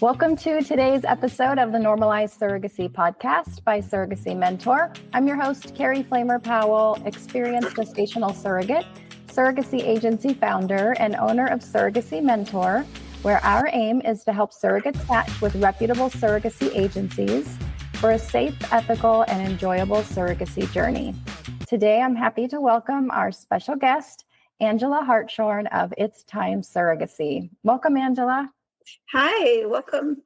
Welcome to today's episode of the Normalized Surrogacy podcast by Surrogacy Mentor. I'm your host, Carey Flamer-Powell, experienced gestational surrogate, surrogacy agency founder, and owner of Surrogacy Mentor, where our aim is to help surrogates match with reputable surrogacy agencies for a safe, ethical, and enjoyable surrogacy journey. Today, I'm happy to welcome our special guest, Angela Hartshorn of It's Time Surrogacy. Welcome, Angela. Hi, welcome.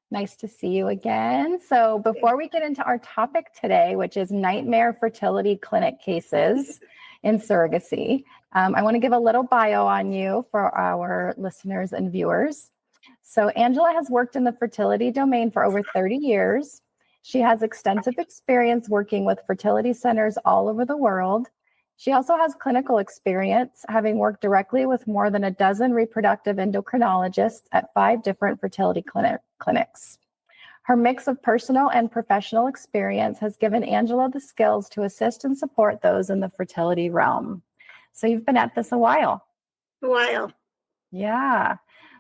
Nice to see you again. So before we get into our topic today, which is nightmare fertility clinic cases in surrogacy, I want to give a little bio on you for our listeners and viewers. So Angela has worked in the fertility domain for over 30 years. She has extensive experience working with fertility centers all over the world. She also has clinical experience, having worked directly with more than a dozen reproductive endocrinologists at 5 different fertility clinics. Her mix of personal and professional experience has given Angela the skills to assist and support those in the fertility realm. So you've been at this a while. Yeah.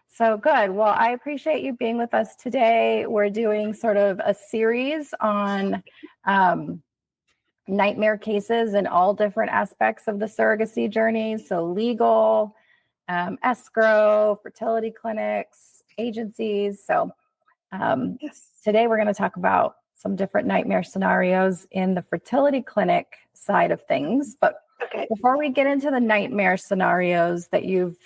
So good. Well, I appreciate you being with us today. We're doing sort of a series on nightmare cases in all different aspects of the surrogacy journey. So legal, escrow, fertility clinics, agencies. So today we're going to talk about some different nightmare scenarios in the fertility clinic side of things. But before we get into the nightmare scenarios that you've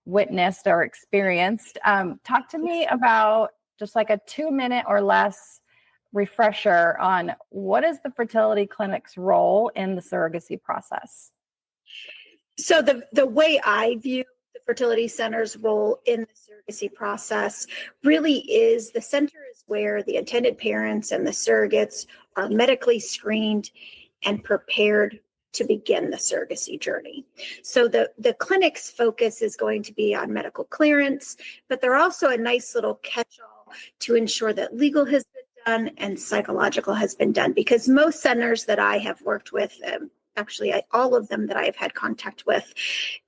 witnessed or experienced, talk to me about just like a 2-minute or less refresher on what is the fertility clinic's role in the surrogacy process? So the way I view the fertility center's role in the surrogacy process really is the center is where the intended parents and the surrogates are medically screened and prepared to begin the surrogacy journey. So the clinic's focus is going to be on medical clearance, but they're also a nice little catch-all to ensure that legal has been done and psychological has been done, because most centers that I have worked with, all of them that I've had contact with,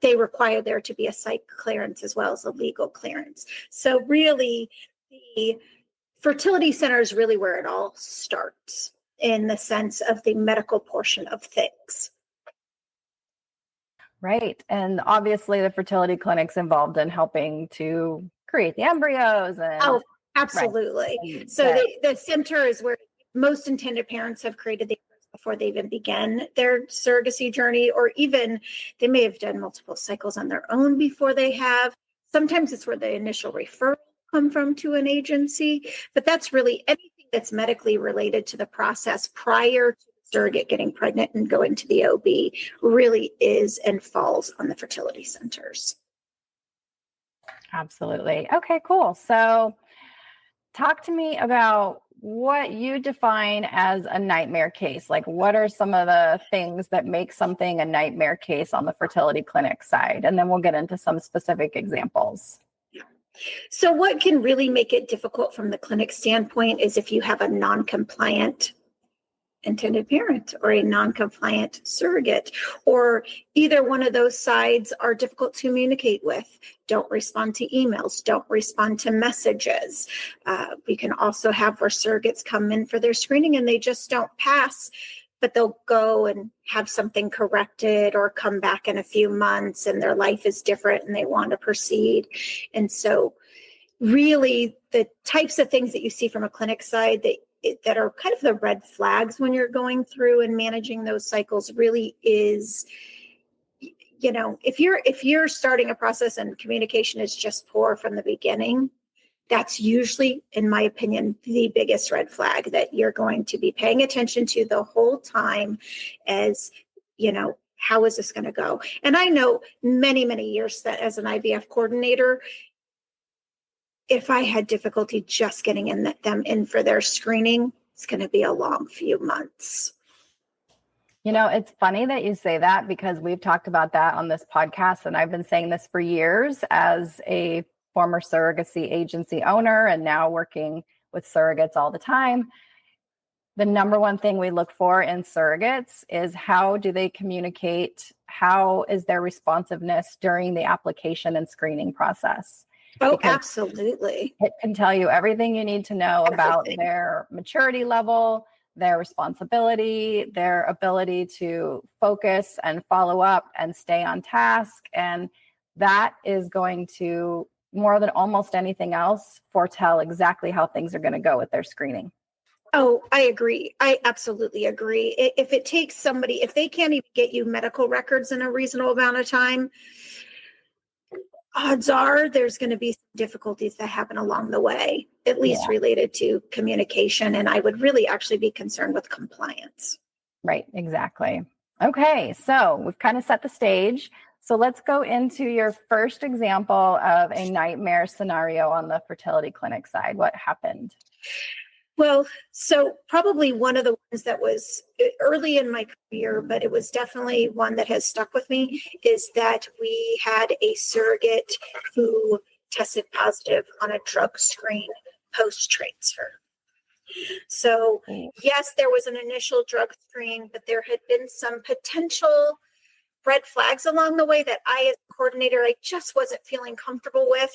they require there to be a psych clearance as well as a legal clearance. So really, the fertility center is really where it all starts in the sense of the medical portion of things. Right. And obviously the fertility clinic's involved in helping to create the embryos. And absolutely. Right. So the center is where most intended parents have created the embryos before they even begin their surrogacy journey, or even they may have done multiple cycles on their own before they have. Sometimes it's where the initial referral come from to an agency, but that's really anything that's medically related to the process prior to the surrogate getting pregnant and going to the OB really is and falls on the fertility centers. Absolutely. Okay, cool. So talk to me about what you define as a nightmare case. Like, what are some of the things that make something a nightmare case on the fertility clinic side? And then we'll get into some specific examples. So what can really make it difficult from the clinic standpoint is if you have a non-compliant intended parent or a non-compliant surrogate, or either one of those sides are difficult to communicate with, don't respond to emails, don't respond to messages. We can also have where surrogates come in for their screening and they just don't pass, but they'll go and have something corrected or come back in a few months and their life is different and they want to proceed. And so really the types of things that you see from a clinic side that are kind of the red flags when you're going through and managing those cycles really is, if you're starting a process and communication is just poor from the beginning, that's usually, in my opinion, the biggest red flag that you're going to be paying attention to the whole time as, how is this going to go? And I know many, many years that as an IVF coordinator, if I had difficulty just getting them in for their screening, it's going to be a long few months. It's funny that you say that because we've talked about that on this podcast. And I've been saying this for years as a former surrogacy agency owner and now working with surrogates all the time. The number one thing we look for in surrogates is how do they communicate? How is their responsiveness during the application and screening process? Oh, because absolutely. it can tell you everything you need to know about Everything. their maturity level, their responsibility, their ability to focus and follow up and stay on task. And that is going to, more than almost anything else, foretell exactly how things are going to go with their screening. Oh, I agree. I absolutely agree. If it takes somebody, if they can't even get you medical records in a reasonable amount of time, odds are there's going to be some difficulties that happen along the way, at least Yeah, related to communication. And I would really actually be concerned with compliance. right. Exactly. Okay. So we've kind of set the stage. So let's go into your first example of a nightmare scenario on the fertility clinic side. What happened? Well, so probably one of the ones that was early in my career, but it was definitely one that has stuck with me, is that we had a surrogate who tested positive on a drug screen post transfer. So, yes, there was an initial drug screen, but there had been some potential red flags along the way that I, as a coordinator, I just wasn't feeling comfortable with.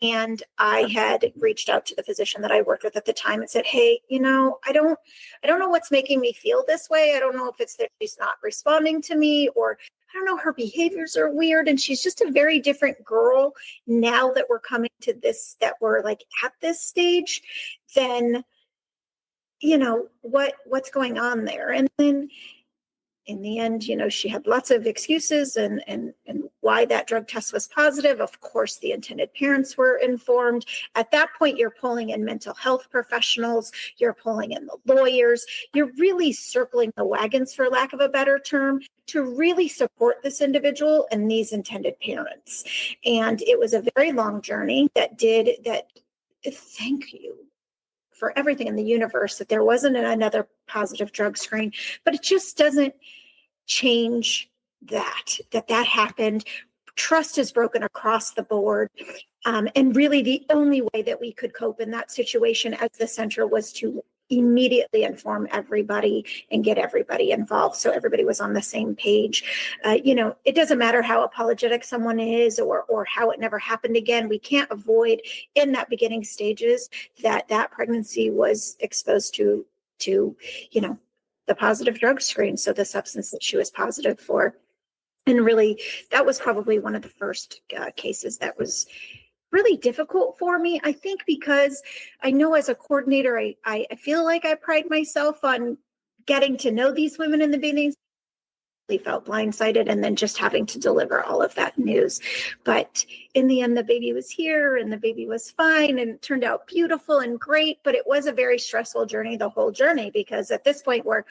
And I had reached out to the physician that I worked with at the time and said, "Hey, I don't know what's making me feel this way. I don't know if it's that she's not responding to me, or I don't know, her behaviors are weird. And she's just a very different girl now that we're coming to this, that we're like at this stage, then, what's going on there?" And then in the end, she had lots of excuses and why that drug test was positive. Of course, the intended parents were informed. At that point, you're pulling in mental health professionals, you're pulling in the lawyers, you're really circling the wagons, for lack of a better term, to really support this individual and these intended parents. And it was a very long journey that. Thank you for everything in the universe that there wasn't another positive drug screen, but it just doesn't change that happened. Trust is broken across the board. And really the only way that we could cope in that situation as the center was to immediately inform everybody and get everybody involved, so everybody was on the same page. It doesn't matter how apologetic someone is or how it never happened again. We can't avoid in that beginning stages that pregnancy was exposed to the positive drug screen, so the substance that she was positive for. And really, that was probably one of the first cases that was really difficult for me, I think, because I know as a coordinator, I feel like I pride myself on getting to know these women in the beginning. I felt blindsided, and then just having to deliver all of that news. But in the end, the baby was here and the baby was fine and it turned out beautiful and great. But it was a very stressful journey, the whole journey, because at this point we're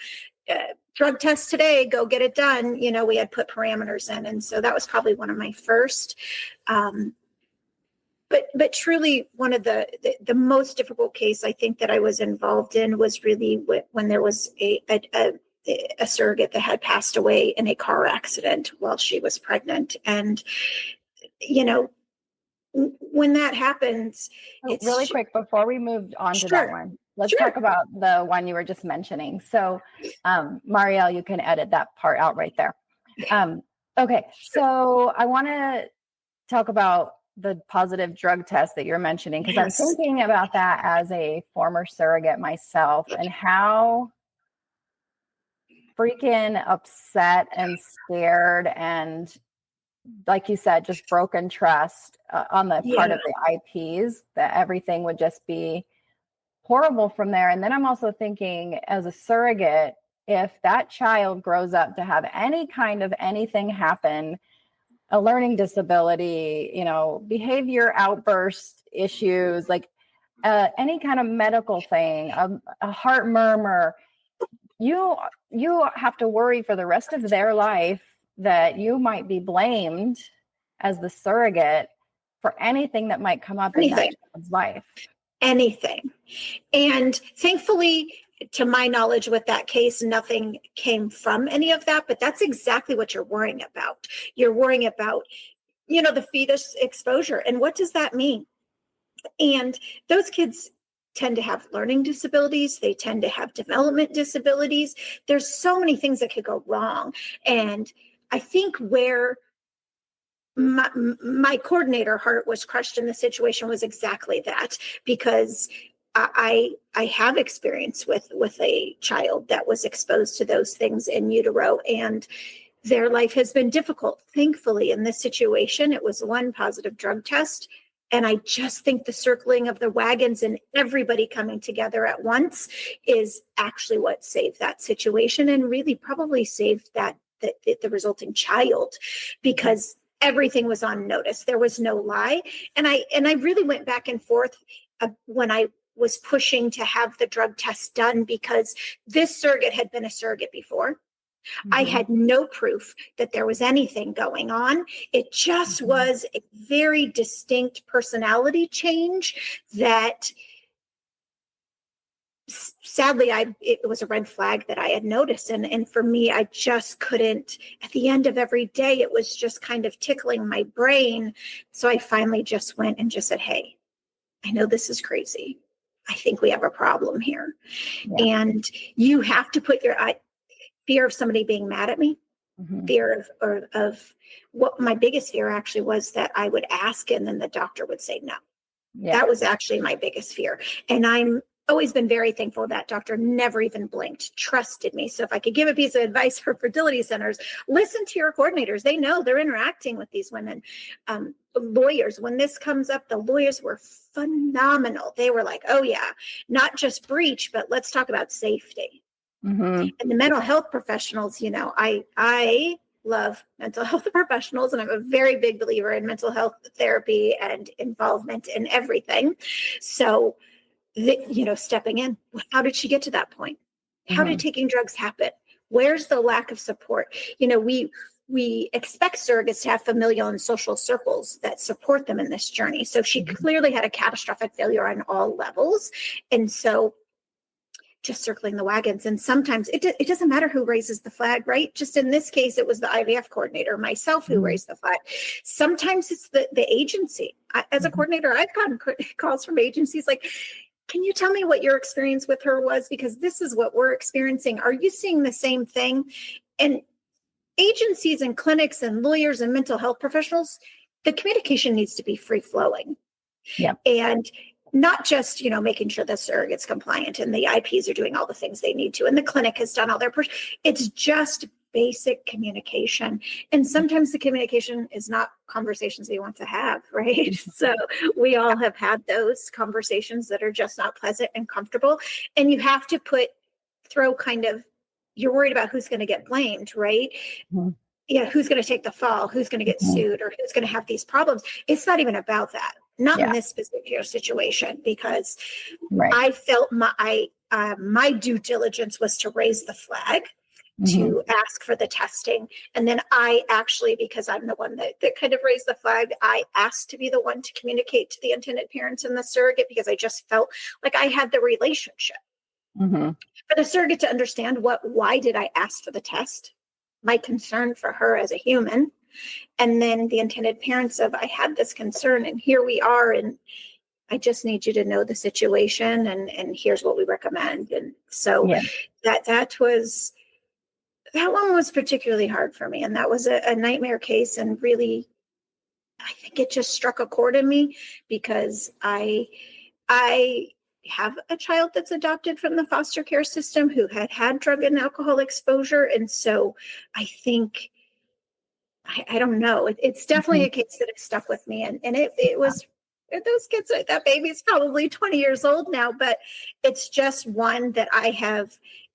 drug test today, go get it done. We had put parameters in. And so that was probably one of my first. But truly, one of the most difficult case I think that I was involved in was really when there was a surrogate that had passed away in a car accident while she was pregnant. And, when that happens, it's Really quick before we move on to that sure, one, let's sure. talk about the one you were just mentioning. So, Marielle, you can edit that part out right there. Okay, so I want to talk about the positive drug test that you're mentioning, because Yes. I'm thinking about that as a former surrogate myself and how freaking upset and scared and, like you said, just broken trust on the part Yeah. of the IPs, that everything would just be horrible from there. And then I'm also thinking, as a surrogate, if that child grows up to have any kind of anything happen, a learning disability, behavior outburst issues, like any kind of medical thing, a heart murmur, you have to worry for the rest of their life that you might be blamed as the surrogate for anything that might come up in that child's life. Anything. And thankfully, to my knowledge, with that case, nothing came from any of that, but that's exactly what you're worrying about. You're worrying about, the fetus exposure. And what does that mean? And those kids tend to have learning disabilities. They tend to have development disabilities. There's so many things that could go wrong. And I think where my coordinator heart was crushed in the situation was exactly that, because I have experience with a child that was exposed to those things in utero, and their life has been difficult. Thankfully, in this situation, it was one positive drug test. And I just think the circling of the wagons and everybody coming together at once is actually what saved that situation, and really probably saved the resulting child, because everything was on notice. There was no lie. And I really went back and forth when I was pushing to have the drug test done, because this surrogate had been a surrogate before. I had no proof that there was anything going on. It just was a very distinct personality change that sadly it was a red flag that I had noticed. And for me, I just couldn't, at the end of every day, it was just kind of tickling my brain. So I finally just went and just said, hey, I know this is crazy. I think we have a problem here. Yeah. And you have to put your fear of somebody being mad at me, fear of what my biggest fear actually was, that I would ask and then the doctor would say no. Yeah. That was actually my biggest fear. And I'm always been very thankful that doctor never even blinked, trusted me. So if I could give a piece of advice for fertility centers, listen to your coordinators. They know they're interacting with these women. Lawyers, when this comes up, the lawyers were phenomenal. They were like, oh yeah, not just breach, but let's talk about safety. And the mental health professionals, you know, I love mental health professionals, and I'm a very big believer in mental health therapy and involvement in everything. So, you know, stepping in, how did she get to that point? How did taking drugs happen? Where's the lack of support? You know, we expect surrogates to have familial and social circles that support them in this journey. So she clearly had a catastrophic failure on all levels. And so just circling the wagons. And sometimes it doesn't matter who raises the flag, right? Just in this case, it was the IVF coordinator, myself, who raised the flag. Sometimes it's the agency. As a coordinator, I've gotten calls from agencies like, can you tell me what your experience with her was? Because this is what we're experiencing. Are you seeing the same thing? And agencies and clinics and lawyers and mental health professionals, the communication needs to be free flowing. Yeah. And not just, you know, making sure the surrogate's compliant and the IPs are doing all the things they need to, and the clinic has done all their it's just basic communication. And sometimes the communication is not conversations we want to have, right? So we all have had those conversations that are just not pleasant and comfortable. And you have to throw kind of, you're worried about who's going to get blamed, right? Yeah, who's going to take the fall, who's going to get sued, or who's going to have these problems. It's not even about that. Not in this particular situation, because I felt my due diligence was to raise the flag, to ask for the testing. And then I actually, because I'm the one that kind of raised the flag, I asked to be the one to communicate to the intended parents and the surrogate, because I just felt like I had the relationship. For the surrogate to understand why did I ask for the test? My concern for her as a human. And then the intended parents of, I had this concern and here we are, and I just need you to know the situation, and here's what we recommend. And so that one was particularly hard for me. And that was a nightmare case. And really, I think it just struck a chord in me, because I have a child that's adopted from the foster care system who had drug and alcohol exposure. And so I think, I don't know. It's definitely a case that has stuck with me. And it was, those kids, that baby's probably 20 years old now, but it's just one that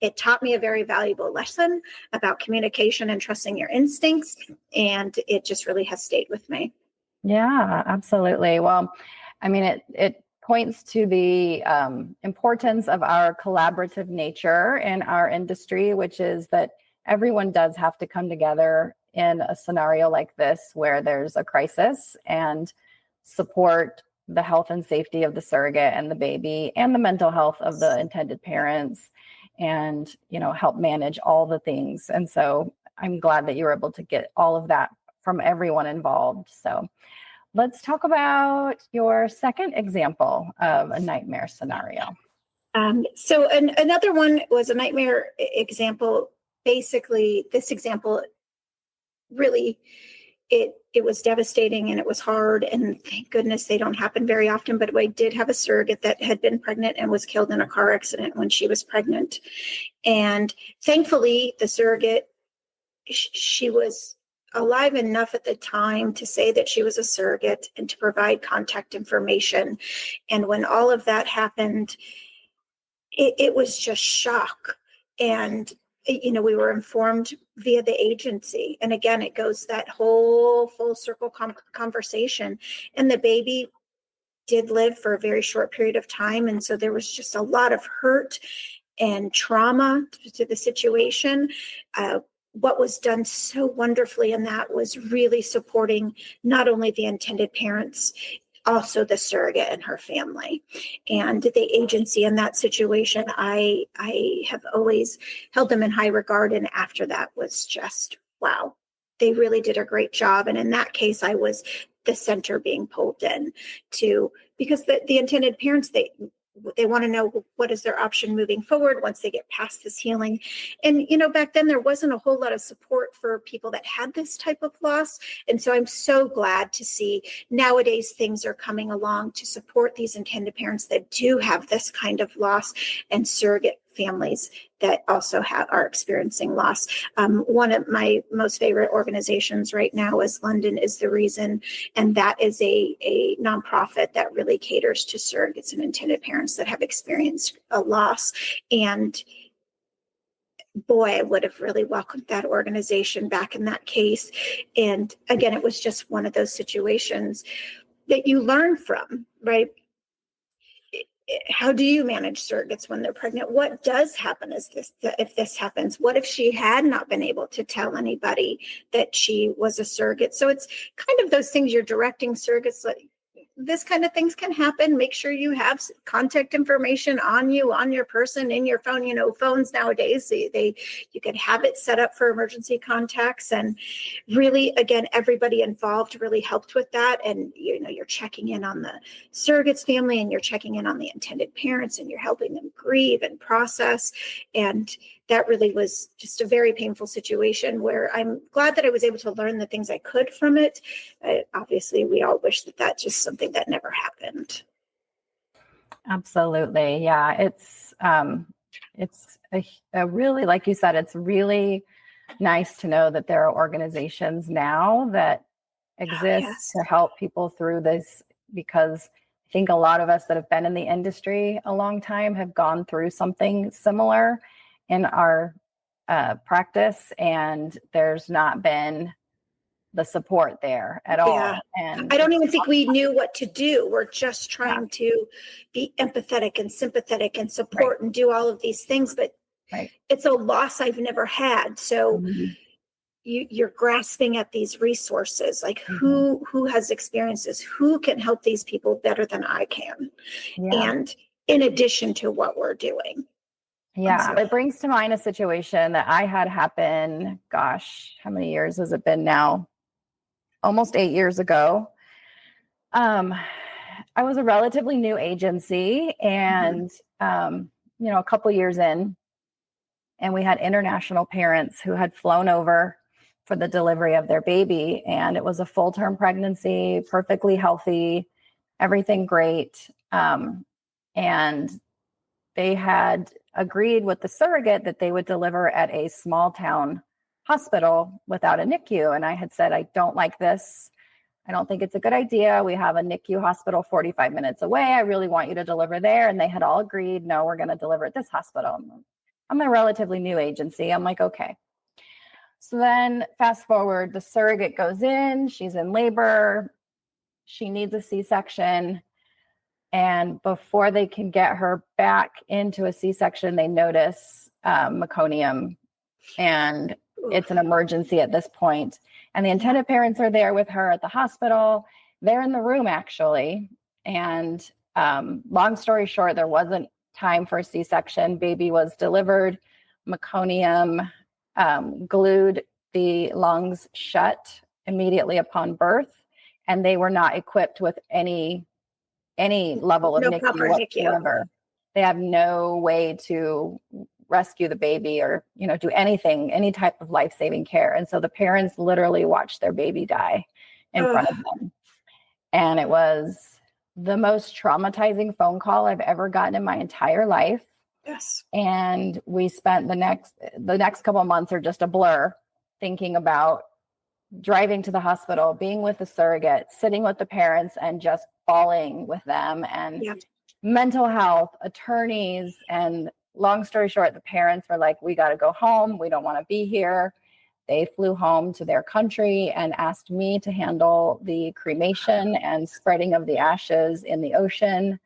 it taught me a very valuable lesson about communication and trusting your instincts. And it just really has stayed with me. Yeah, absolutely. Well, I mean, it points to the importance of our collaborative nature in our industry, which is that everyone does have to come together in a scenario like this, where there's a crisis, and support the health and safety of the surrogate and the baby, and the mental health of the intended parents, and, you know, help manage all the things. And so I'm glad that you were able to get all of that from everyone involved. So let's talk about your second example of a nightmare scenario. So another one was a nightmare example. Basically, this example really it was devastating and it was hard, and thank goodness they don't happen very often. But I did have a surrogate that had been pregnant and was killed in a car accident when she was pregnant. And thankfully, the surrogate, she was alive enough at the time to say that she was a surrogate and to provide contact information. And when all of that happened, it was just shock. And we were informed via the agency. And again, it goes that whole full circle conversation. And the baby did live for a very short period of time. And so there was just a lot of hurt and trauma to the situation. What was done so wonderfully in that was really supporting not only the intended parents, also the surrogate and her family, and the agency in that situation. I have always held them in high regard. And after that was just, wow, they really did a great job. And in that case, I was the center being pulled in to, because the intended parents, they want to know what is their option moving forward once they get past this healing. And, back then there wasn't a whole lot of support for people that had this type of loss. And so I'm so glad to see nowadays things are coming along to support these intended parents that do have this kind of loss, and surrogate families that also are experiencing loss. One of my most favorite organizations right now is London is the Reason. And that is a nonprofit that really caters to surrogates and intended parents that have experienced a loss. And boy, I would have really welcomed that organization back in that case. And again, it was just one of those situations that you learn from, right? How do you manage surrogates when they're pregnant? What does happen if this happens? What if she had not been able to tell anybody that she was a surrogate? So it's kind of those things you're directing surrogates, like, this kind of things can happen. Make sure you have contact information on you, on your person, in your phone. Phones nowadays, you could have it set up for emergency contacts. And really, again, everybody involved really helped with that. And you're checking in on the surrogate's family, and you're checking in on the intended parents, and you're helping them grieve and process. And that really was just a very painful situation where I'm glad that I was able to learn the things I could from it. Obviously, we all wish that that's just something that never happened. Absolutely. Yeah. It's a really, like you said, it's really nice to know that there are organizations now that exist to help people through this, because I think a lot of us that have been in the industry a long time have gone through something similar in our practice, and there's not been the support there at all. And I don't even think we knew what to do. We're just trying to be empathetic and sympathetic and support and do all of these things, but it's a loss I've never had. So you're grasping at these resources, like who has experiences, who can help these people better than I can. And in addition to what we're doing. Yeah, it brings to mind a situation that I had happen, gosh, how many years has it been now? Almost 8 years ago. I was a relatively new agency, and, a couple years in, and we had international parents who had flown over for the delivery of their baby. And it was a full-term pregnancy, perfectly healthy, everything great. And they had agreed with the surrogate that they would deliver at a small town hospital without a NICU. And I had said, I don't like this. I don't think it's a good idea. We have a NICU hospital 45 minutes away. I really want you to deliver there. And they had all agreed, no, we're going to deliver at this hospital. I'm a relatively new agency. I'm like, okay. So then fast forward, the surrogate goes in, she's in labor. She needs a C-section. And before they can get her back into a C-section, they notice meconium, and it's an emergency at this point. And the intended parents are there with her at the hospital. They're in the room, actually. And long story short, there wasn't time for a C-section. Baby was delivered. Meconium glued the lungs shut immediately upon birth. And they were not equipped with any level of NICU whatsoever. They have no way to rescue the baby or, do anything, any type of life-saving care. And so the parents literally watched their baby die in front of them. And it was the most traumatizing phone call I've ever gotten in my entire life. Yes. And we spent the next couple of months are just a blur, thinking about driving to the hospital, being with the surrogate, sitting with the parents and just bawling with them, and mental health, attorneys. And long story short, the parents were like, we got to go home. We don't want to be here. They flew home to their country and asked me to handle the cremation and spreading of the ashes in the ocean.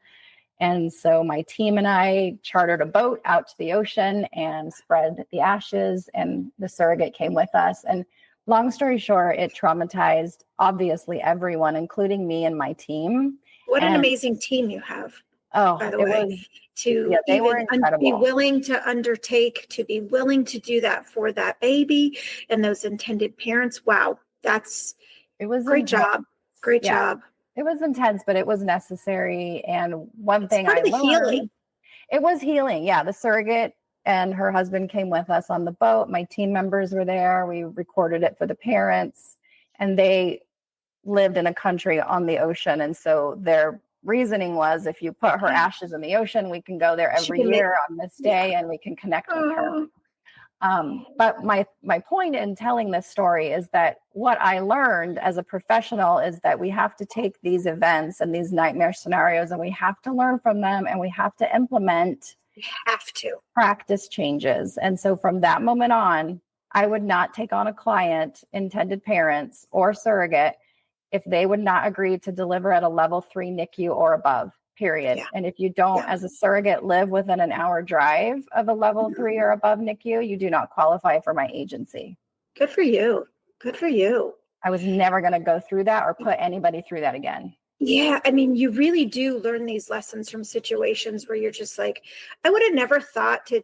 And so my team and I chartered a boat out to the ocean and spread the ashes, and the surrogate came with us. And long story short, it traumatized obviously everyone, including me and my team. What an amazing team you have. Oh, by the way, they were incredible. Be willing to undertake, to be willing to do that for that baby and those intended parents. Wow, it was great job. Great job. It was intense, but it was necessary. And one thing I learned, healing. It was healing. Yeah, the surrogate and her husband came with us on the boat. My team members were there. We recorded it for the parents, and they lived in a country on the ocean. And so their reasoning was, if you put her ashes in the ocean, we can go there every year on this day and we can connect with her. But my point in telling this story is that what I learned as a professional is that we have to take these events and these nightmare scenarios, and we have to learn from them, and we have to implement practice changes. And so from that moment on, I would not take on a client, intended parents, or surrogate if they would not agree to deliver at a level 3 NICU or above, period. Yeah. And if you don't, as a surrogate, live within an hour drive of a level 3 or above NICU, you do not qualify for my agency. Good for you. Good for you. I was never going to go through that or put anybody through that again. Yeah. I mean, you really do learn these lessons from situations where you're just like, I would have never thought to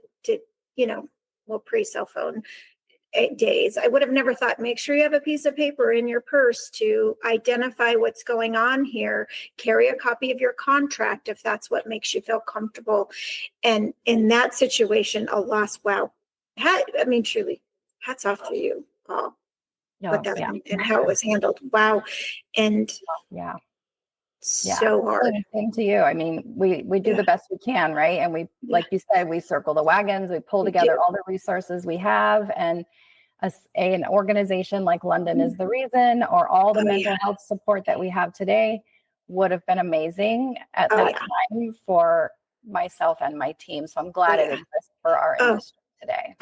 pre-cell phone days, I would have never thought, make sure you have a piece of paper in your purse to identify what's going on here. Carry a copy of your contract if that's what makes you feel comfortable. And in that situation, a loss, wow. Truly, hats off to you, Paul. And how it was handled. Wow. And so hard. Same to you. I mean, we do the best we can, right? And we, like you said, we circle the wagons, we pull together all the resources we have, and an organization like London is the reason, or all the mental health support that we have today would have been amazing at that time for myself and my team. So I'm glad it exists for our industry today.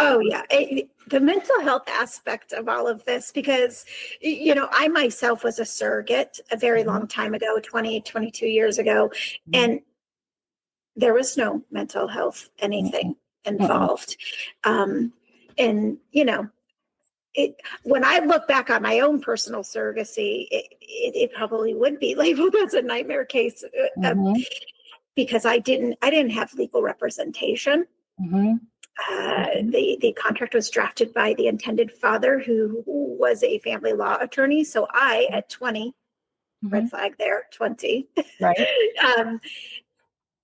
The mental health aspect of all of this, because, I myself was a surrogate a very long time ago, 22 years ago, and there was no mental health, anything involved. When I look back on my own personal surrogacy, it probably would be labeled as a nightmare case because I didn't have legal representation. The contract was drafted by the intended father, who was a family law attorney. So I, at 20, red flag there, 20, right.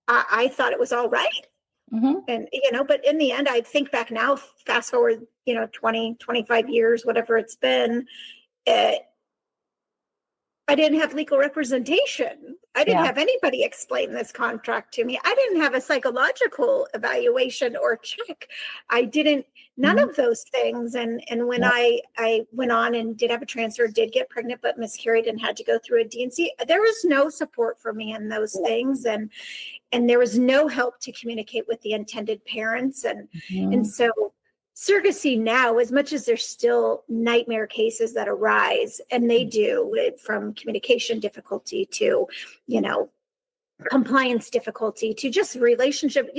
I thought it was all right. And, but in the end, I think back now, fast forward, 20, 25 years, whatever it's been, I didn't have legal representation. I didn't have anybody explain this contract to me. I didn't have a psychological evaluation or check. I didn't, none of those things. And when I went on and did have a transfer, did get pregnant, but miscarried and had to go through a D&C, there was no support for me in those things. And there was no help to communicate with the intended parents. And so surrogacy now, as much as there's still nightmare cases that arise, and they do, from communication difficulty to, compliance difficulty to just relationship,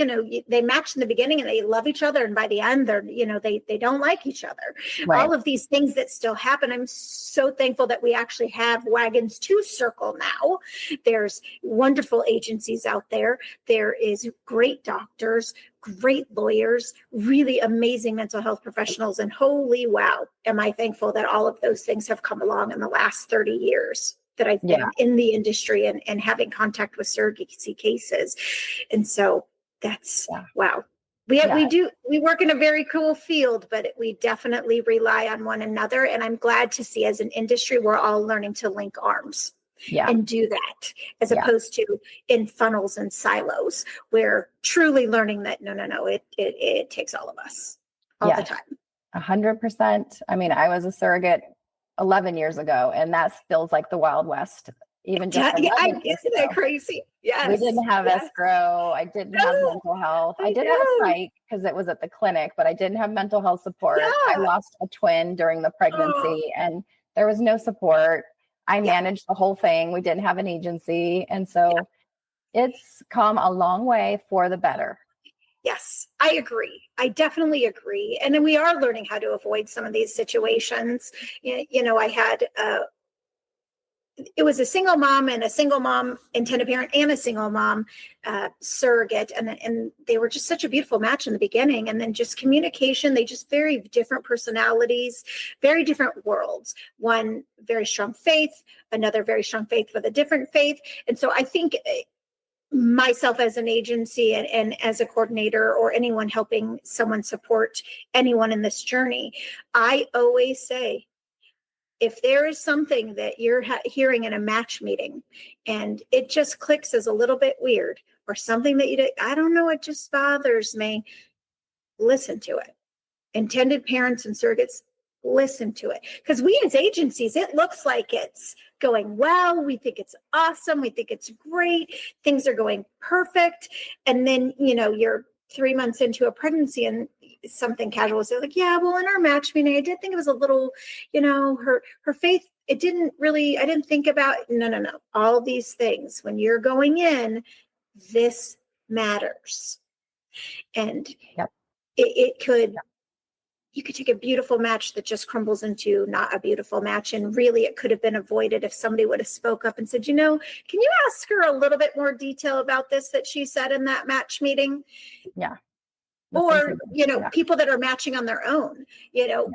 they match in the beginning and they love each other, and by the end they're, they don't like each other. Right. All of these things that still happen. I'm so thankful that we actually have wagons to circle now. There's wonderful agencies out there. There is great doctors, great lawyers, really amazing mental health professionals, and holy wow, am I thankful that all of those things have come along in the last 30 years that I've been in the industry and having contact with surrogacy cases. And so that's, wow. We work in a very cool field, but we definitely rely on one another. And I'm glad to see as an industry, we're all learning to link arms and do that, as opposed to in funnels and silos. We're truly learning that no, it takes all of us all the time. 100%. I mean, I was a surrogate 11 years ago, and that feels like the Wild West. Even just isn't that crazy? Yes. We didn't have escrow. I didn't have mental health. I did have psych because it was at the clinic, but I didn't have mental health support. I lost a twin during the pregnancy and there was no support. I managed the whole thing. We didn't have an agency. And so it's come a long way for the better. Yes, I agree. I definitely agree. And then we are learning how to avoid some of these situations. You know, I had it was a single mom and a single mom intended parent and a single mom surrogate. And they were just such a beautiful match in the beginning. And then just communication, they just very different personalities, very different worlds. One very strong faith, another very strong faith with a different faith. And so I think myself as an agency and as a coordinator or anyone helping someone support anyone in this journey, I always say, if there is something that you're hearing in a match meeting and it just clicks as a little bit weird or something that I don't know, it just bothers me, listen to it. Intended parents and surrogates, listen to it. Because we as agencies, it looks like it's going well. We think it's awesome. We think it's great. Things are going perfect. And then, you know, you're 3 months into a pregnancy and something casual. So like, yeah, well, in our match meeting, I did think it was a little, you know, her faith, I didn't think about, no. All these things, when you're going in, this matters. And it could, you could take a beautiful match that just crumbles into not a beautiful match. And really it could have been avoided if somebody would have spoke up and said, you know, can you ask her a little bit more detail about this that she said in that match meeting? Yeah. Or, you know, people that are matching on their own, you know,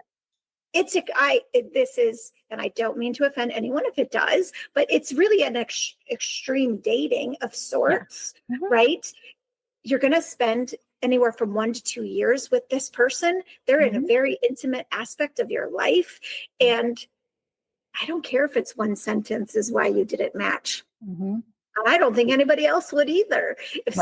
this is, and I don't mean to offend anyone if it does, but it's really an extreme dating of sorts, right? You're going to spend anywhere from 1 to 2 years with this person. They're in a very intimate aspect of your life. And I don't care if it's one sentence is why you didn't match. I don't think anybody else would either. If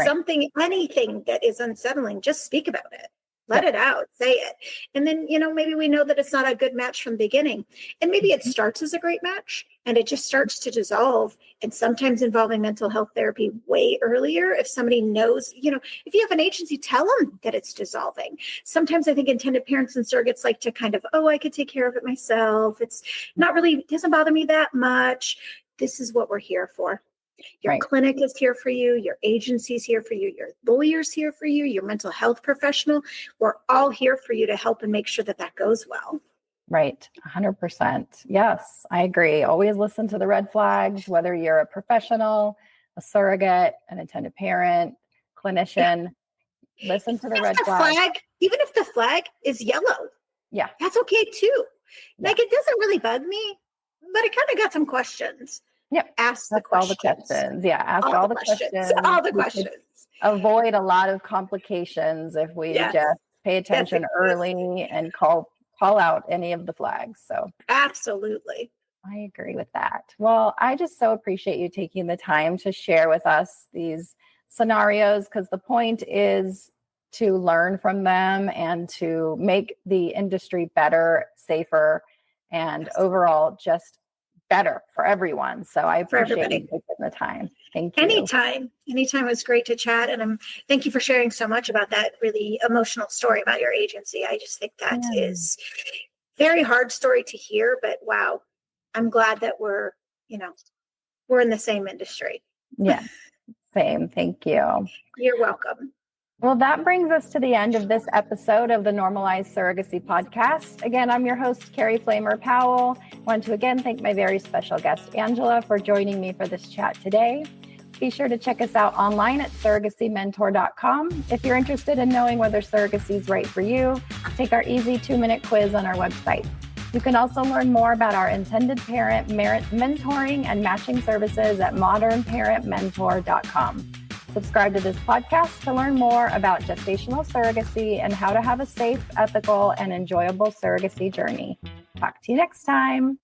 anything that is unsettling, just speak about it. Let it out, say it. And then, you know, maybe we know that it's not a good match from the beginning. And maybe it starts as a great match and it just starts to dissolve. And sometimes involving mental health therapy way earlier. If somebody knows, you know, if you have an agency, tell them that it's dissolving. Sometimes I think intended parents and surrogates like to kind of, I could take care of it myself. It's not really, it doesn't bother me that much. This is what we're here for. Your clinic is here for you. Your agency is here for you. Your lawyer's here for you. Your mental health professional. We're all here for you to help and make sure that that goes well. Right. 100%. Yes, I agree. Always listen to the red flags, whether you're a professional, a surrogate, an intended parent, clinician, listen to the red flag. Even if the flag is yellow. Yeah. That's okay too. Like it doesn't really bug me, but it kind of got some questions. Yep. Ask all the questions. Yeah. Ask all the questions. All the questions. Avoid a lot of complications if we just pay attention early and call out any of the flags. So absolutely. I agree with that. Well, I just so appreciate you taking the time to share with us these scenarios, because the point is to learn from them and to make the industry better, safer, and overall just better for everyone. So I appreciate you taking the time. Thank you. Anytime it was great to chat. And thank you for sharing so much about that really emotional story about your agency. I just think that is very hard story to hear, but wow, I'm glad that we're in the same industry. Yes. Same. Thank you. You're welcome. Well, that brings us to the end of this episode of the Normalized Surrogacy podcast. Again, I'm your host, Carey Flamer Powell. I want to again thank my very special guest, Angela, for joining me for this chat today. Be sure to check us out online at surrogacymentor.com. If you're interested in knowing whether surrogacy is right for you, take our easy 2-minute quiz on our website. You can also learn more about our intended parent mentoring and matching services at modernparentmentor.com. Subscribe to this podcast to learn more about gestational surrogacy and how to have a safe, ethical, and enjoyable surrogacy journey. Talk to you next time.